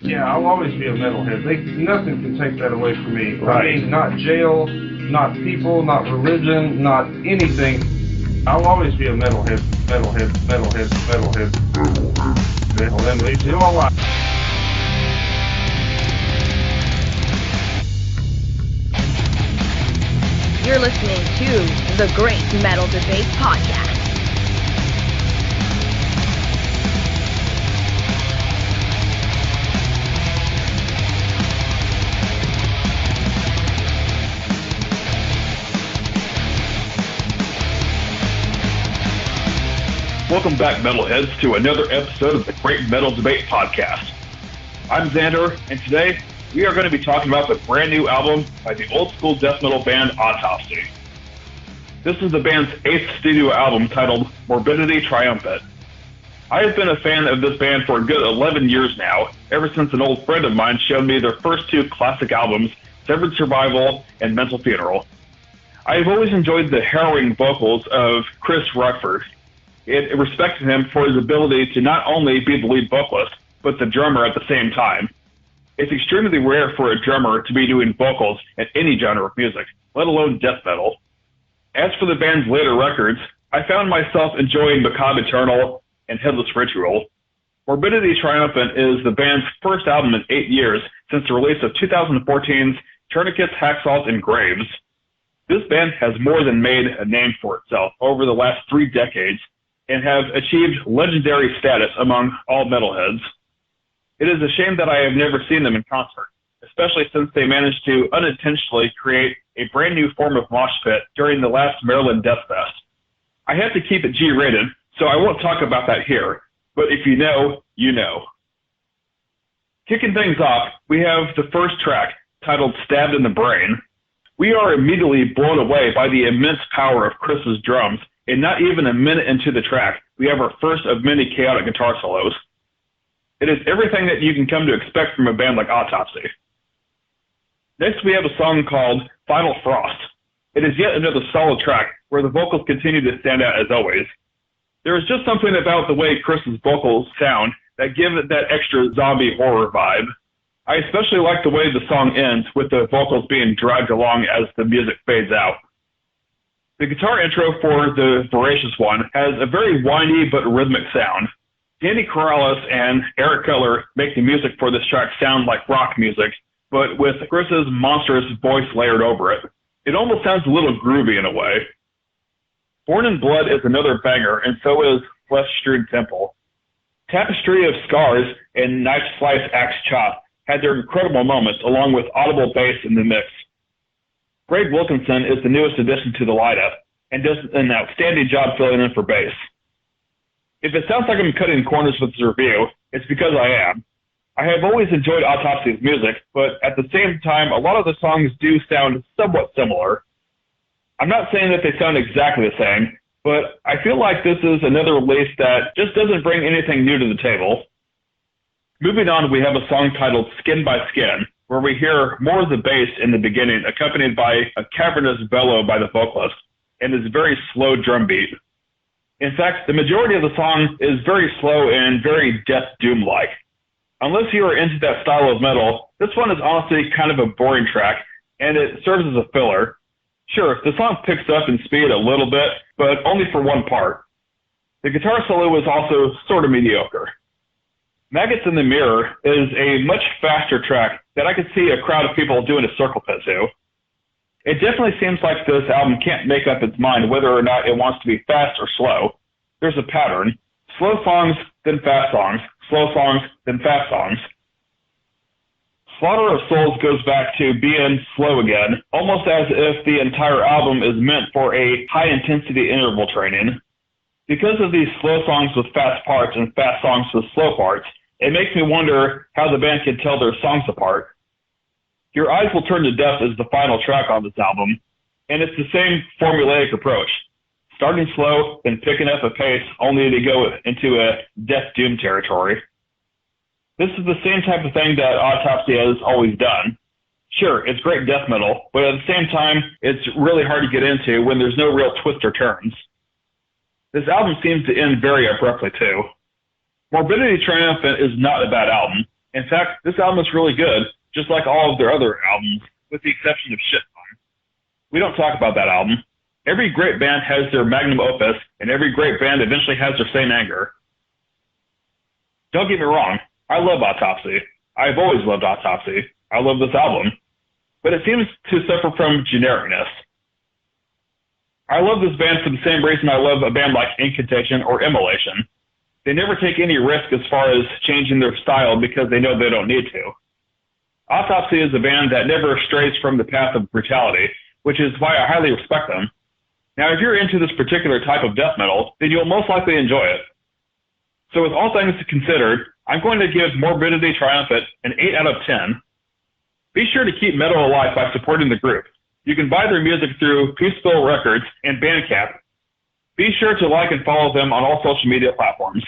Yeah, I'll always be a metalhead. Nothing can take that away from me. Right. I mean, not jail, not people, not religion, not anything. I'll always be a metalhead. Metalhead leads you all out. You're listening to the Great Metal Debate Podcast. Welcome back, Metalheads, to another episode of the Great Metal Debate Podcast. I'm Xander, and today we are going to be talking about the brand new album by the old school death metal band Autopsy. This is the band's 8th studio album titled Morbidity Triumphant. I have been a fan of this band for a good 11 years now, ever since an old friend of mine showed me their first two classic albums, Severed Survival and Mental Funeral. I have always enjoyed the harrowing vocals of Chris Reifert, and respected him for his ability to not only be the lead vocalist, but the drummer at the same time. It's extremely rare for a drummer to be doing vocals in any genre of music, let alone death metal. As for the band's later records, I found myself enjoying Macabre and Headless Ritual. Morbidity Triumphant is the band's first album in 8 years since the release of 2014's Tourniquets, Hacksaws and Graves. This band has more than made a name for itself over the last 3 decades, and have achieved legendary status among all metalheads. It is a shame that I have never seen them in concert, especially since they managed to unintentionally create a brand new form of mosh pit during the last Maryland Death Fest. I have to keep it G-rated, so I won't talk about that here, but if you know, you know. Kicking things off, we have the first track, titled Stabbed in the Brain. We are immediately blown away by the immense power of Chris's drums, and not even a minute into the track, we have our first of many chaotic guitar solos. It is everything that you can come to expect from a band like Autopsy. Next, we have a song called Final Frost. It is yet another solid track where the vocals continue to stand out as always. There is just something about the way Chris's vocals sound that give it that extra zombie horror vibe. I especially like the way the song ends with the vocals being dragged along as the music fades out. The guitar intro for the Voracious one has a very windy but rhythmic sound. Danny Corrales and Eric Keller make the music for this track sound like rock music, but with Chris's monstrous voice layered over it. It almost sounds a little groovy in a way. Born in Blood is another banger, and so is Flesh-Strewn Temple. Tapestry of Scars and Knife Slice Axe Chop had their incredible moments along with audible bass in the mix. Greg Wilkinson is the newest addition to the lineup and does an outstanding job filling in for bass. If it sounds like I'm cutting corners with this review, it's because I am. I have always enjoyed Autopsy's music, but at the same time, a lot of the songs do sound somewhat similar. I'm not saying that they sound exactly the same, but I feel like this is another release that just doesn't bring anything new to the table. Moving on, we have a song titled Skin by Skin, where we hear more of the bass in the beginning, accompanied by a cavernous bellow by the vocalist, and his very slow drum beat. In fact, the majority of the song is very slow and very Death Doom-like. Unless you are into that style of metal, this one is honestly kind of a boring track, and it serves as a filler. Sure, the song picks up in speed a little bit, but only for one part. The guitar solo is also sort of mediocre. Maggots in the Mirror is a much faster track that I could see a crowd of people doing a circle pit to. It definitely seems like this album can't make up its mind whether or not it wants to be fast or slow. There's a pattern. Slow songs, then fast songs. Slow songs, then fast songs. Slaughter of Souls goes back to being slow again, almost as if the entire album is meant for a high-intensity interval training. Because of these slow songs with fast parts and fast songs with slow parts, it makes me wonder how the band can tell their songs apart. Your Eyes Will Turn to Death is the final track on this album, and it's the same formulaic approach. Starting slow, then picking up a pace, only to go into a Death Doom territory. This is the same type of thing that Autopsy has always done. Sure, it's great death metal, but at the same time, it's really hard to get into when there's no real twists or turns. This album seems to end very abruptly, too. Morbidity Triumphant is not a bad album. In fact, this album is really good, just like all of their other albums, with the exception of Shit Time. We don't talk about that album. Every great band has their magnum opus, and every great band eventually has their Saint Anger. Don't get me wrong, I love Autopsy. I've always loved Autopsy. I love this album. But it seems to suffer from genericness. I love this band for the same reason I love a band like Incantation or Immolation. They never take any risk as far as changing their style because they know they don't need to. Autopsy is a band that never strays from the path of brutality, which is why I highly respect them. Now, if you're into this particular type of death metal, then you'll most likely enjoy it. So with all things considered, I'm going to give Morbidity Triumphant an 8 out of 10. Be sure to keep metal alive by supporting the group. You can buy their music through Peaceful Records and Bandcamp. Be sure to like and follow them on all social media platforms.